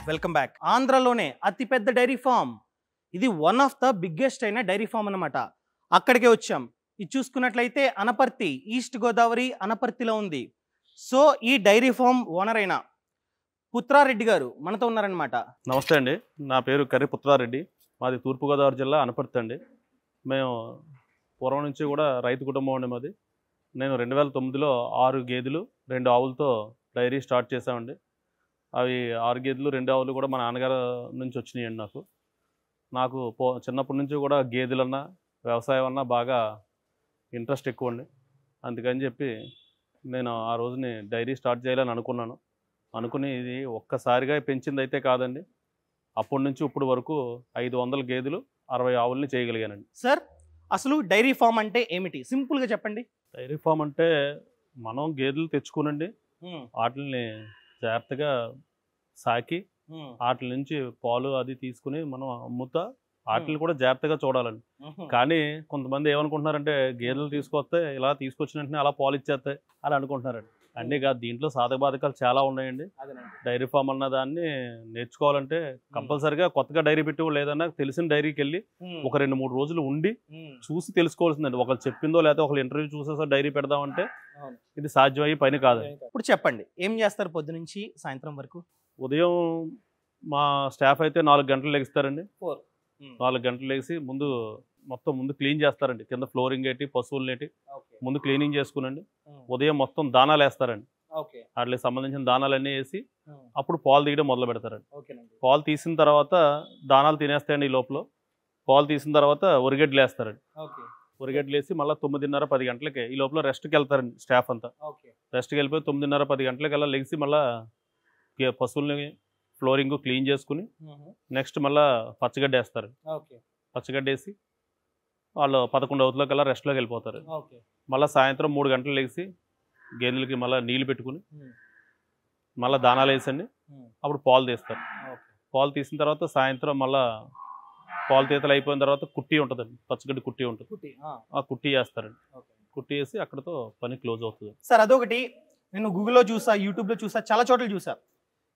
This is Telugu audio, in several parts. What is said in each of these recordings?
Welcome back. ఆంధ్రలోనే అతిపెద్ద డైరీ ఫామ్, ఇది వన్ ఆఫ్ ద బిగ్గెస్ట్ అయిన డైరీ ఫామ్ అన్నమాట. అక్కడికే వచ్చాం. ఇది చూసుకున్నట్లయితే అనపర్తి, ఈస్ట్ గోదావరి అనపర్తిలో ఉంది. సో ఈ డైరీ ఫామ్ ఓనర్ అయిన పుత్రారెడ్డి గారు మనతో ఉన్నారనమాట. నమస్తే అండి, నా పేరు కర్రి పుత్రారెడ్డి. మాది తూర్పుగోదావరి జిల్లా అనపర్తి అండి. మేము పూర్వం నుంచి కూడా రైతు కుటుంబం అండి మాది. నేను 2009లో 6 గేదెలు 2 ఆవులతో డైరీ స్టార్ట్ చేశామండి. అవి 6 గేదెలు 2 ఆవులు కూడా మా నాన్నగారు నుంచి వచ్చినాయండి. నాకు చిన్నప్పటి నుంచి కూడా గేదెలన్నా వ్యవసాయం అన్నా బాగా ఇంట్రెస్ట్ ఎక్కువ అండి. అందుకని చెప్పి నేను ఆ రోజుని డైరీ స్టార్ట్ చేయాలని అనుకుని ఇది ఒక్కసారిగా పెంచింది అయితే కాదండి. అప్పటి నుంచి ఇప్పుడు వరకు 500 గేదెలు 60 ఆవుల్ని చేయగలిగానండి. సార్, అసలు డైరీ ఫామ్ అంటే ఏమిటి? సింపుల్గా చెప్పండి. డైరీ ఫామ్ అంటే మనం గేదెలు తెచ్చుకునండి, వాటిని జాగ్రత్తగా సాకి వాటి నుంచి పాలు అది తీసుకుని మనం అమ్ముతా, వాటిని కూడా జాగ్రత్తగా చూడాలండి. కానీ కొంతమంది ఏమనుకుంటున్నారంటే గేదెలు తీసుకొస్తే ఇలా తీసుకొచ్చిన వెంటనే అలా పాలు ఇచ్చేస్తాయి అని అనుకుంటున్నారండి. అన్నీ కాదు, దీంట్లో సాధక బాధకాలు చాలా ఉన్నాయండి. డైరీ ఫామ్ అన్న దాన్ని నేర్చుకోవాలంటే కంపల్సరిగా కొత్తగా డైరీ పెట్టి లేదన్నా తెలిసిన డైరీకి వెళ్ళి ఒక 2-3 రోజులు ఉండి చూసి తెలుసుకోవాల్సిందండి. ఒకళ్ళు చెప్పిందో లేకపోతే ఒకళ్ళు ఇంటర్వ్యూ చూసేసో డైరీ పెడదామంటే ఇది సాధ్యమయ్యే పని కాదు. ఇప్పుడు చెప్పండి, ఏం చేస్తారు పొద్దు నుంచి సాయంత్రం వరకు? ఉదయం మా స్టాఫ్ అయితే 4 గంటలు లెగిస్తారండి. 4 గంటలు లేచి ముందు క్లీన్ చేస్తారండి. కింద ఫ్లోరింగ్ ఏంటి, పశువులు ఏంటి ముందు క్లీనింగ్ చేసుకునండి. ఉదయం మొత్తం దానాలు వేస్తారండి. వాటికి సంబంధించిన దానాలన్నీ వేసి అప్పుడు పాలు తీయడం మొదలు పెడతారండి. పాలు తీసిన తర్వాత దానాలు తినేస్తాయండి. ఈ లోపల పాలు తీసిన తర్వాత ఉరిగడ్డలు వేస్తారండి. ఉరిగడ్డలు వేసి మళ్ళీ 9:30-10 గంటలకి ఈ లోపల రెస్ట్కి వెళ్తారండి. స్టాఫ్ అంతా రెస్ట్కి వెళ్ళిపోయి 9:30-10 గంటలకల్లా లెగిసి మళ్ళీ పశువుల్ని ఫ్లోరింగ్ క్లీన్ చేసుకుని నెక్స్ట్ మళ్ళీ పచ్చగడ్డ వేస్తారు. పచ్చగడ్డ వేసి వాళ్ళు 11 అవుతులకల్లా రెస్ట్లోకి వెళ్ళిపోతారు. మళ్ళీ సాయంత్రం 3 గంటలు లేచి గేదెలకి మళ్ళీ నీళ్ళు పెట్టుకుని మళ్ళీ దానాలు వేసండి. అప్పుడు పాలు తీస్తారు. పాలు తీసిన తర్వాత సాయంత్రం మళ్ళీ పాలు తీతలు అయిపోయిన తర్వాత కుట్టి ఉంటుందండి, పచ్చగడ్డి కుట్టి ఉంటుంది. ఆ కుట్టి వేస్తారండి. కుట్టి వేసి అక్కడతో పని క్లోజ్ అవుతుంది. సార్, అదొకటి నేను గూగుల్లో చూసా, యూట్యూబ్లో చూసా, చాలా చోట్ల చూసా.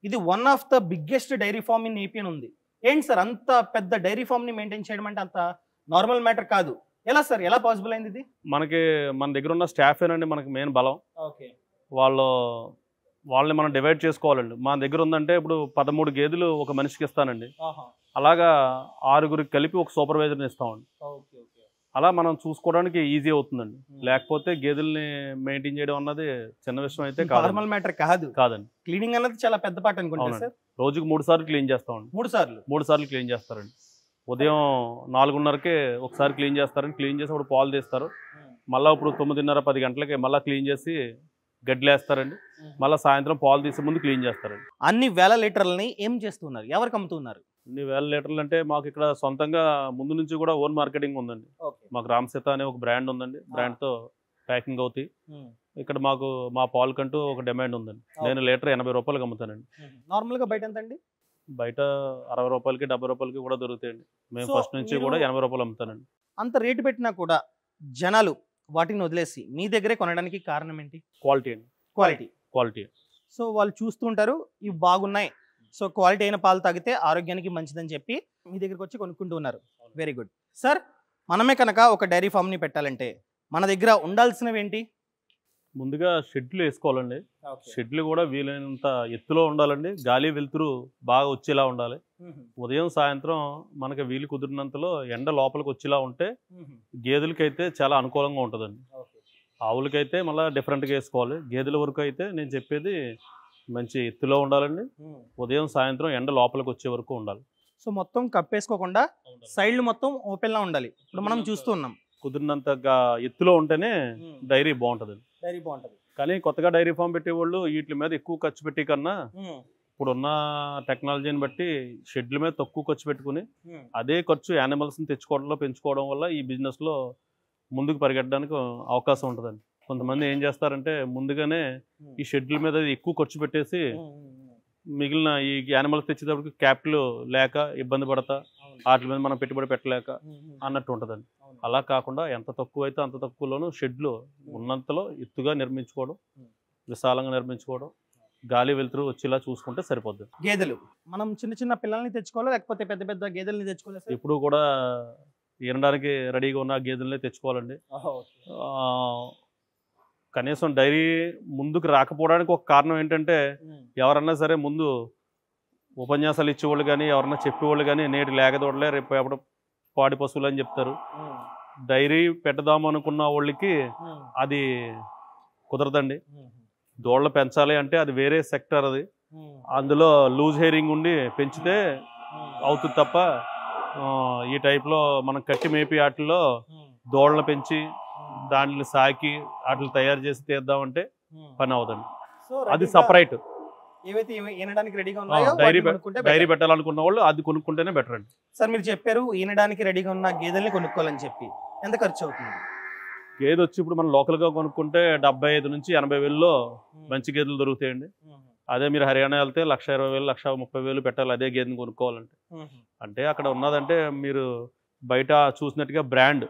ఇది one of the biggest dairy farm in AP అని ఉంది. ఏంటి సార్, అంత పెద్ద డైరీ ఫామ్ని మెయింటైన్ చేయడం అంటే అంత నార్మల్ మ్యాటర్ కాదు. ఎలా సార్, ఎలా పాసిబుల్ అయింది ఇది? మన దగ్గర ఉన్న స్టాఫేనండి మనకి మెయిన్ బలం. వాళ్ళని మనం డివైడ్ చేసుకోవాలండి. మన దగ్గర ఉందంటే ఇప్పుడు 13 గేదెలు ఒక మనిషికి ఇస్తానండి. అలాగా 6గురికి కలిపి ఒక సూపర్వైజర్ని ఇస్తామండి. అలా మనం చూసుకోవడానికి ఈజీ అవుతుందండి. లేకపోతే గేదెల్ని మెయింటైన్ చేయడం అన్నది చిన్న విషయం అయితే నార్మల్ మ్యాటర్ కాదండి. క్లీనింగ్ అన్నది చాలా పెద్ద పార్ట్ అనుకుంటా సార్. రోజుకి 3 సార్లు క్లీన్ చేస్తామండి. 3 సార్లు క్లీన్ చేస్తారండి. ఉదయం 4:30కే ఒకసారి క్లీన్ చేస్తారండి. క్లీన్ చేసి అప్పుడు పాలు తీస్తారు. మళ్ళీ ఇప్పుడు 9:30-10 గంటలకి మళ్ళీ క్లీన్ చేసి గడ్డలు వేస్తారండి. మళ్ళీ సాయంత్రం పాలు తీసే ముందు క్లీన్ చేస్తారండి. అన్ని వేల లీటర్లని ఏం చేస్తున్నారు, ఎవరికి అమ్ముతున్నారు? అన్ని వేల లీటర్లు అంటే మాకు ఇక్కడ సొంతంగా ముందు నుంచి కూడా ఓన్ మార్కెటింగ్ ఉందండి. మాకు రామసీత అనే ఒక బ్రాండ్ ఉందండి. బ్రాండ్తో ప్యాకింగ్ అవుతాయి. ఇక్కడ మా పాలకంటూ ఒక డిమాండ్ ఉందండి. నేను లీటర్ 80 రూపాయలకి అమ్ముతానండి. నార్మల్గా బయట ఎంత అండి? బయట 60 రూపాయలకి 70 రూపాయలకి కూడా దొరుకుతాయండి. మేము ఫస్ట్ నుంచి కూడా 80 రూపాయలు అమ్ముతానండి. అంత రేటు పెట్టినా కూడా జనాలు వాటిని వదిలేసి మీ దగ్గరే కొనడానికి కారణం ఏంటి? క్వాలిటీ అండి. క్వాలిటీ. సో వాళ్ళు చూస్తుంటారు, ఇవి బాగున్నాయి, సో క్వాలిటీ అయిన పాలు తాగితే ఆరోగ్యానికి మంచిదని చెప్పి మీ దగ్గరికి వచ్చి కొనుక్కుంటూ ఉన్నారు. Very good sir. మనమే కనుక ఒక డైరీ ఫామ్ని పెట్టాలంటే మన దగ్గర ఉండాల్సినవి ఏంటి? ముందుగా షెడ్లు వేసుకోవాలండి. షెడ్లు కూడా వీలైనంత ఎత్తులో ఉండాలండి. గాలి వెలుతురు బాగా వచ్చేలా ఉండాలి. ఉదయం సాయంత్రం మనకి వీలు కుదిరినంతలో ఎండ లోపలికి వచ్చేలా ఉంటే గేదెలకైతే చాలా అనుకూలంగా ఉంటుందండి. ఆవులకైతే మళ్ళీ డిఫరెంట్గా వేసుకోవాలి. గేదెల వరకు అయితే నేను చెప్పేది మంచి ఎత్తులో ఉండాలండి. ఉదయం సాయంత్రం ఎండ లోపలికి వచ్చే వరకు ఉండాలి. సో మొత్తం కప్పేసుకోకుండా సైడ్లు మొత్తం ఓపెన్లా ఉండాలి. ఇప్పుడు మనం చూస్తున్నాం. కుదిరినంతగా ఎత్తులో ఉంటేనే డైరీ బాగుంటుంది. కానీ కొత్తగా డైరీ ఫామ్ పెట్టేవాళ్ళు వీటి మీద ఎక్కువ ఖర్చు పెట్టే కన్నా ఇప్పుడున్న టెక్నాలజీని బట్టి షెడ్ల మీద తక్కువ ఖర్చు పెట్టుకుని అదే ఖర్చు యానిమల్స్ని తెచ్చుకోవడంలో పెంచుకోవడం వల్ల ఈ బిజినెస్లో ముందుకు పరిగెట్టడానికి అవకాశం ఉంటుందండి. కొంతమంది ఏం చేస్తారంటే ముందుగానే ఈ షెడ్ల మీద ఎక్కువ ఖర్చు పెట్టేసి మిగిలిన ఈ యానిమల్స్ తెచ్చేటప్పటికి క్యాపిటల్ లేక ఇబ్బంది పడతా వాటి మీద మనం పెట్టుబడి పెట్టలేక అన్నట్టు ఉంటుందండి. అలా కాకుండా ఎంత తక్కువ అయితే అంత తక్కువలోనూ షెడ్లు ఉన్నంతలో ఎత్తుగా నిర్మించుకోవడం, విశాలంగా నిర్మించుకోవడం, గాలి వెలుతురు వచ్చేలా చూసుకుంటే సరిపోద్ది. గేదెలు మనం చిన్న చిన్న పిల్లల్ని తెచ్చుకోవాలా లేకపోతే పెద్ద పెద్ద గేదెల్ని తెచ్చుకోవాలా సార్? ఇప్పుడు కూడా ఈనడానికి రెడీగా ఉన్న గేదెలనే తెచ్చుకోవాలండి. ఆ, కనీసం డైరీ ముందుకు రాకపోవడానికి ఒక కారణం ఏంటంటే ఎవరన్నా సరే ముందు ఉపన్యాసాలు ఇచ్చేవాళ్ళు కానీ ఎవరన్నా చెప్పేవాళ్ళు కానీ నేటి లేకదోడలే రేపు ఎప్పుడు పాడి పశువులు అని చెప్తారు. డైరీ పెట్టదాం అనుకున్న వాళ్ళకి అది కుదరదండి. దూడలు పెంచాలి అంటే అది వేరే సెక్టర్, అది అందులో లూజ్ హెయిరింగ్ ఉండి పెంచితే అవుతుంది తప్ప ఈ టైప్లో మనం కట్టి మేపి వాటిల్లో దూడలు పెంచి దాంట్లో సాకి వాటిని తయారు చేసి తీద్దామంటే పని అవుతుంది. అది సపరేట్. ఏవైతే ఈనడానికి రెడీగా ఉన్నాయో డైరీ పెట్టాలనుకున్న వాళ్ళు అది కొనుక్కుంటేనే బెటర్ అండి. సార్ మీరు చెప్పారు ఈనడానికి రెడీగా ఉన్న గేదెల్ని కొనుక్కోవాలని చెప్పి, ఎంత ఖర్చు అవుతుంది? గేదె వచ్చి ఇప్పుడు మనం లోకల్గా కొనుక్కుంటే 75,000 నుంచి 80,000లో మంచి గేదెలు దొరుకుతాయండి. అదే మీరు హర్యానా వెళ్తే 1,20,000 1,30,000 పెట్టాలి అదే గేదెని కొనుక్కోవాలంటే. అంటే అక్కడ ఉన్నదంటే మీరు బయట చూసినట్టుగా బ్రాండ్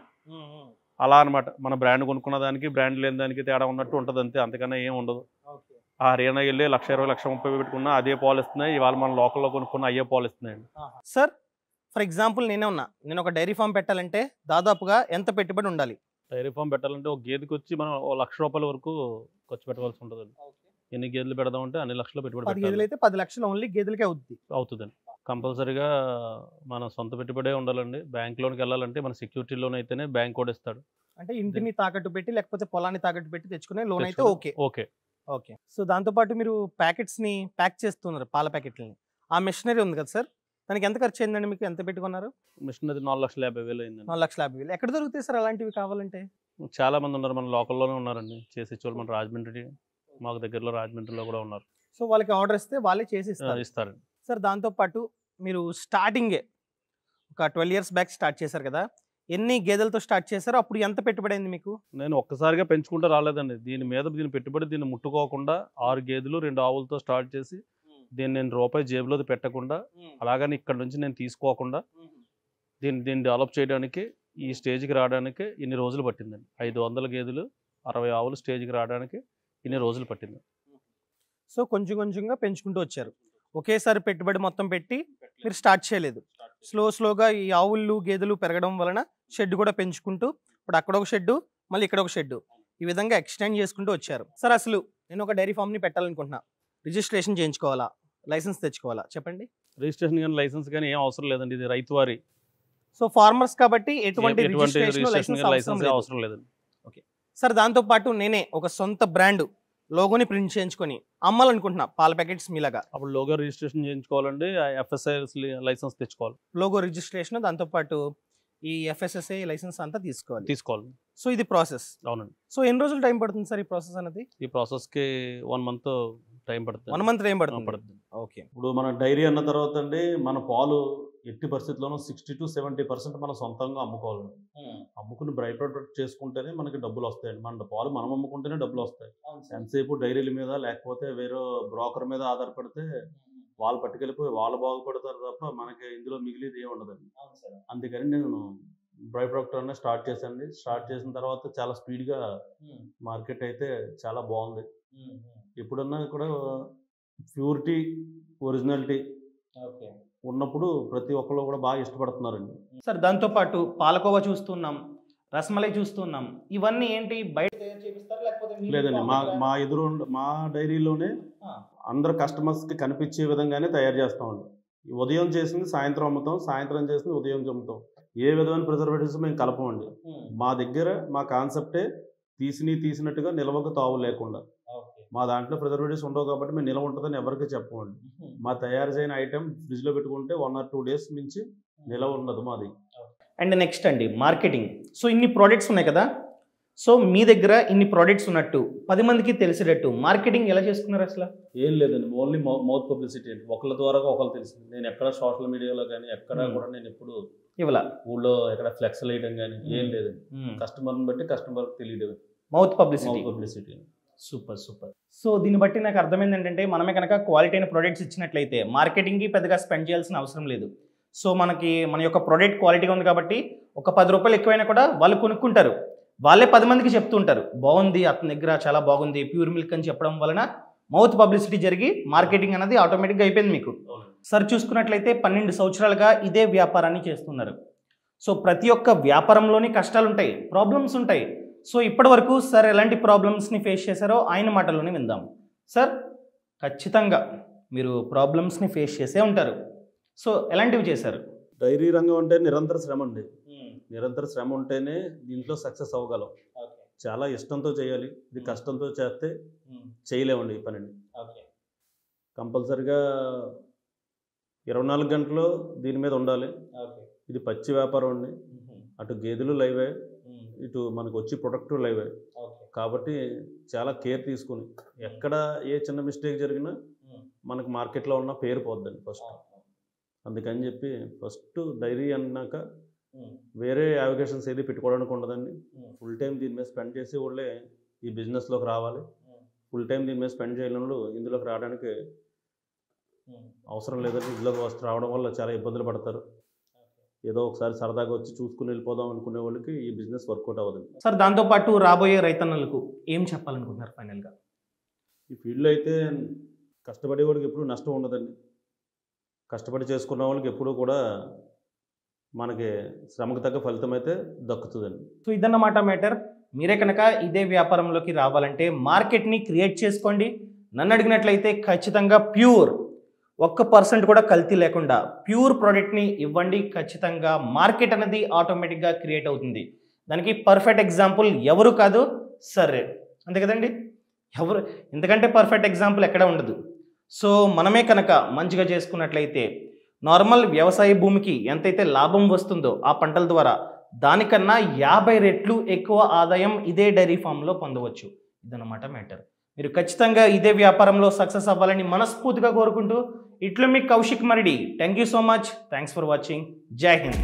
అలా అనమాట. మన బ్రాండ్ కొనుక్కున్న దానికి బ్రాండ్ లేని దానికి తేడా ఉన్నట్టు ఉంటుంది అంతే, అంతకన్నా ఏం ఉండదు. ఆ హర్యానా వెళ్ళి 1,20,000 1,30,000 పెట్టుకున్నా అదే పాలు ఇస్తున్నాయి, ఇవాళ మన లోకల్లో కొనుక్కున్న అయ్యే పాలు ఇస్తున్నాయండి. సార్ ఫర్ ఎగ్జాంపుల్ నేను ఒక డైరీ ఫామ్ పెట్టాలంటే దాదాపుగా ఎంత పెట్టుబడి ఉండాలి? డైరీ ఫామ్ పెట్టాలంటే ఒక గేదెకి వచ్చి మనం ₹1,00,000 వరకు ఖర్చు పెట్టవలసి ఉంటుంది. ఎన్ని గేదెలు పెడదామంటే అన్ని లక్షలు పెట్టుబడి 10 గేదెలు అయితే 10 లక్షలు ఓన్లీ గేదెలకే అవుతుందండి. కంపల్సరీగా మన సొంత పెట్టుబడే ఉండాలండి. బ్యాంక్ లోన్కి వెళ్ళాలంటే మన సెక్యూరిటీ లోన్ అయితేనే బ్యాంక్ కూడా ఇస్తాడు. అంటే ఇంటిని తాకట్టు పెట్టి లేకపోతే పొలాన్ని తాకట్టు పెట్టి తెచ్చుకునే లోన్ అయితే ఓకే. ఓకే. సో దాంతోపాటు మీరు ప్యాకెట్స్ని ప్యాక్ చేస్తున్నారు, పాల ప్యాకెట్లని. ఆ మెషినరీ ఉంది కదా సార్, దానికి ఎంత ఖర్చు అయిందండి? మీకు ఎంత పెట్టుకున్నారు? మిషనరీ 4,50,000 అయిందండి. 4,50,000 ఎక్కడ దొరుకుతాయి సార్ అలాంటివి కావాలంటే? చాలా మంది ఉన్నారు, మన లోకల్లోనే ఉన్నారండి చేసేవాళ్ళు. మన రాజమండ్రి, మాకు దగ్గరలో రాజమండ్రిలో కూడా ఉన్నారు. సో వాళ్ళకి ఆర్డర్ ఇస్తే వాళ్ళే చేసి ఇస్తారండి. సార్ దాంతోపాటు మీరు స్టార్టింగే ఒక 12 years బ్యాక్ స్టార్ట్ చేశారు కదా, ఎన్ని గేదెలతో స్టార్ట్ చేశారో అప్పుడు ఎంత పెట్టుబడి అయింది మీకు? నేను ఒక్కసారిగా పెంచుకుంటూ రాలేదండి. దీని పెట్టుబడి దీన్ని ముట్టుకోకుండా 6 గేదెలు 2 ఆవులతో స్టార్ట్ చేసి దీన్ని నేను రూపాయి జేబులో పెట్టకుండా అలాగని ఇక్కడ నుంచి నేను తీసుకోకుండా దీన్ని డెవలప్ చేయడానికి ఈ స్టేజ్కి రావడానికి ఇన్ని రోజులు పట్టిందండి. 500 గేదెలు 60 ఆవులు స్టేజ్కి రావడానికి ఇన్ని రోజులు పట్టింది. సో కొంచెం కొంచెంగా పెంచుకుంటూ వచ్చారు, ఒకేసారి పెట్టుబడి మొత్తం పెట్టి మీరు స్టార్ట్ చేయలేదు. స్లోగా ఈ ఆవులు గేదెలు పెరగడం వలన షెడ్ కూడా పెంచుకుంటూ ఇప్పుడు అక్కడ ఒక షెడ్ మళ్ళీ ఇక్కడ ఒక షెడ్ ఈ విధంగా ఎక్స్టెండ్ చేసుకుంటూ వచ్చారు. సార్ అసలు నేను ఒక డైరీ ఫామ్ని పెట్టాలనుకుంటున్నా, రిజిస్ట్రేషన్ చేయించుకోవాలా, లైసెన్స్ తెచ్చుకోవాలా చెప్పండి? రిజిస్ట్రేషన్ కానీ లైసెన్స్ కానీ ఏం అవసరం లేదండి, ఇది రైతు వారి. సో ఫార్మర్స్ కాబట్టి ఎటువంటి లైసెన్స్ అవసరం లేదండి. ఓకే సార్, దాంతోపాటు నేనే ఒక సొంత బ్రాండ్ లోగోని ప్రింట్ చేయించుకొని అమ్మాలనుకుంటున్నా పాల ప్యాకెట్స్ మీలాగా, అప్పుడు లోగో రిజిస్ట్రేషన్ చేయించుకోవాలండి, FSI లైసెన్స్ తెచ్చుకోవాలి. లోగో రిజిస్ట్రేషన్ దాంతోపాటు ఈ FSSAI లైసెన్స్ అంతా తీసుకోవాలి. సో ఇది ప్రాసెస్. అవునండి. సో ఎన్ని రోజులు టైం పడుతుంది సార్ ఈ ప్రాసెస్ అనేది? ఈ ప్రాసెస్కి 1 month టైం పడుతుంది. 1 month టైం పడుతుంది. ఓకే. ఇప్పుడు మన డైరీ అన్న తర్వాత అండి మన పాలు ఎట్టి పరిస్థితుల్లోనూ 60 to 70% మనం సొంతంగా అమ్ముకోవాలండి. అమ్ముకుని బై ప్రొడక్ట్ చేసుకుంటేనే మనకి డబ్బులు వస్తాయండి. మన పాలు మనం అమ్ముకుంటేనే డబ్బులు వస్తాయి. ఎంతసేపు డైరీల మీద లేకపోతే వేరే బ్రోకర్ మీద ఆధారపడితే వాళ్ళు పట్టుకెళ్ళిపోయి వాళ్ళు బాగుపడతారు తప్ప మనకి ఇందులో మిగిలిది ఏమి ఉండదండి. అందుకని నేను బై ప్రొడక్ట్ అనే స్టార్ట్ చేశాను. స్టార్ట్ చేసిన తర్వాత చాలా స్పీడ్గా మార్కెట్ అయితే చాలా బాగుంది. ఎప్పుడన్నా కూడా ప్యూరిటీ ఒరిజినాలిటీ ఉన్నప్పుడు ప్రతి ఒక్కరు కూడా బాగా ఇష్టపడుతున్నారండి. సార్ దాంతోపాటు పాలకోవా చూస్తున్నాం, రసమలై చూస్తున్నాం, ఇవన్నీ ఏంటి బయట తయారు చేపిస్తారా లేకపోతే? లేదండి, మా డైరీలోనే అందరు కస్టమర్స్కి కనిపించే విధంగానే తయారు చేస్తామండి. ఉదయం చేసింది సాయంత్రం అమ్ముతాం, సాయంత్రం చేసింది ఉదయం అమ్ముతాం. ఏ విధమైన ప్రిజర్వేటివ్స్ మేము కలపమండి. మా దగ్గర మా కాన్సెప్టే తీసినట్టుగా నిల్వకు తావు లేకుండా. మా దాంట్లో ప్రిజర్వేటివ్స్ ఉండవు కాబట్టి మేము నిల్వ ఉంటుందని ఎవరికి చెప్పమండి. మా తయారు చేయని ఐటెం ఫ్రిడ్జ్లో పెట్టుకుంటే 1 or 2 days మించి నిల్వ ఉండదు మాది. అండ్ నెక్స్ట్ అండి మార్కెటింగ్. సో ఇన్ని ప్రోడక్ట్స్ ఉన్నాయి కదా, సో మీ దగ్గర ఇన్ని ప్రోడక్ట్స్ ఉన్నట్టు 10 మందికి తెలిసేటట్టు మార్కెటింగ్ ఎలా చేసుకున్నారు అసలు? ఏం లేదండి, ఓన్లీ మౌత్ పబ్లిసిటీ అండి. ఒకళ్ళ ద్వారా ఒకళ్ళు తెలిసింది. నేను ఎక్కడ సోషల్ మీడియాలో కానీ ఎక్కడ కూడా నేను ఎప్పుడు ఇవ్వాల ఊళ్ళో ఎక్కడ ఫ్లెక్స్ వేయడం కానీ ఏం లేదండి. కస్టమర్ని బట్టి కస్టమర్కి తెలియదు. Mouth publicity. సూపర్. సో దీన్ని బట్టి నాకు అర్థమైంది ఏంటంటే మనమే కనుక క్వాలిటీ అయిన ప్రోడక్ట్స్ ఇచ్చినట్లయితే మార్కెటింగ్కి పెద్దగా స్పెండ్ చేయాల్సిన అవసరం లేదు. సో మన యొక్క ప్రోడక్ట్ క్వాలిటీగా ఉంది కాబట్టి ఒక 10 రూపాయలు ఎక్కువైనా కూడా వాళ్ళు కొనుక్కుంటారు. వాళ్ళే 10 మందికి చెప్తూ ఉంటారు బాగుంది, అతని దగ్గర చాలా బాగుంది ప్యూర్ మిల్క్ అని చెప్పడం వలన మౌత్ పబ్లిసిటీ జరిగి మార్కెటింగ్ అనేది ఆటోమేటిక్గా అయిపోయింది మీకు. సార్ చూసుకున్నట్లయితే 12 సంవత్సరాలుగా ఇదే వ్యాపారాన్ని చేస్తున్నారు. సో ప్రతి ఒక్క వ్యాపారంలోని కష్టాలు ఉంటాయి, ప్రాబ్లమ్స్ ఉంటాయి. సో ఇప్పటి వరకు సార్ ఎలాంటి ప్రాబ్లమ్స్ని ఫేస్ చేశారో ఆయన మాటల్లోనే విందాం. సార్ ఖచ్చితంగా మీరు ప్రాబ్లమ్స్ని ఫేస్ చేసే ఉంటారు. సో ఎలాంటివి చేశారు? డైరీ రంగం అంటే నిరంతర శ్రమ అండి. నిరంతర శ్రమ ఉంటేనే దీంట్లో సక్సెస్ అవ్వగలం. చాలా ఇష్టంతో చేయాలి. ఇది కష్టంతో చేస్తే చేయలేమండి ఈ పనిని. కంపల్సరిగా 24 గంటలు దీని మీద ఉండాలి. ఇది పచ్చి వ్యాపారం అండి. అటు గేదెలు లైవే, ఇటు మనకు వచ్చి ప్రొడక్ట్ లైవే. కాబట్టి చాలా కేర్ తీసుకుని ఎక్కడ ఏ చిన్న మిస్టేక్ జరిగినా మనకు మార్కెట్లో ఉన్న పేరు పోద్దండి ఫస్ట్. అందుకని చెప్పి ఫస్ట్ డైరీ అన్నాక వేరే అవిగేషన్స్ ఏది పెట్టుకోవడానికి ఉండదండి. ఫుల్ టైం దీని మీద స్పెండ్ చేసే వాళ్ళే ఈ బిజినెస్లోకి రావాలి. ఫుల్ టైం దీని మీద స్పెండ్ చేయని వాళ్ళు ఇందులోకి రావడానికి అవసరం లేదండి. ఇందులోకి రావడం వల్ల చాలా ఇబ్బందులు పడతారు. ఏదో ఒకసారి సరదాగా వచ్చి చూసుకుని వెళ్ళిపోదాం అనుకునే వాళ్ళకి ఈ బిజినెస్ వర్కౌట్ అవ్వదండి. సార్ దాంతోపాటు రాబోయే రైతన్నలకు ఏం చెప్పాలనుకుంటున్నారు ఫైనల్గా? ఈ ఫీల్డ్లో అయితే కష్టపడే వాళ్ళకి ఎప్పుడూ నష్టం ఉండదండి. కష్టపడి చేసుకున్న వాళ్ళకి ఎప్పుడూ కూడా మనకి శ్రమకు తగ్గ ఫలితం అయితే దక్కుతుందండి. సో ఇదన్నమాట మ్యాటర్. మీరే కనుక ఇదే వ్యాపారంలోకి రావాలంటే మార్కెట్ని క్రియేట్ చేసుకోండి. నన్ను అడిగినట్లయితే ఖచ్చితంగా ప్యూర్ 1% కూడా కల్తీ లేకుండా ప్యూర్ ప్రోడక్ట్ని ఇవ్వండి. ఖచ్చితంగా మార్కెట్ అనేది ఆటోమేటిక్గా క్రియేట్ అవుతుంది. దానికి పర్ఫెక్ట్ ఎగ్జాంపుల్ ఎవరు కాదు, సరే అంతే కదండి. ఎవరు ఎందుకంటే పర్ఫెక్ట్ ఎగ్జాంపుల్ ఎక్కడ ఉండదు. సో మనమే కనుక మంచిగా చేసుకున్నట్లయితే నార్మల్ వ్యవసాయ భూమికి ఎంతైతే లాభం వస్తుందో ఆ పంటల ద్వారా దానికన్నా 50 రెట్లు ఎక్కువ ఆదాయం ఇదే డైరీ ఫామ్లో పొందవచ్చు. ఇదన్నమాట మ్యాటర్. మీరు ఖచ్చితంగా ఇదే వ్యాపారంలో సక్సెస్ అవ్వాలని మనస్ఫూర్తిగా కోరుకుంటూ ఇట్లు మీ Kaushik Maridi. Thank you so much. Thanks for watching. జై హింద్.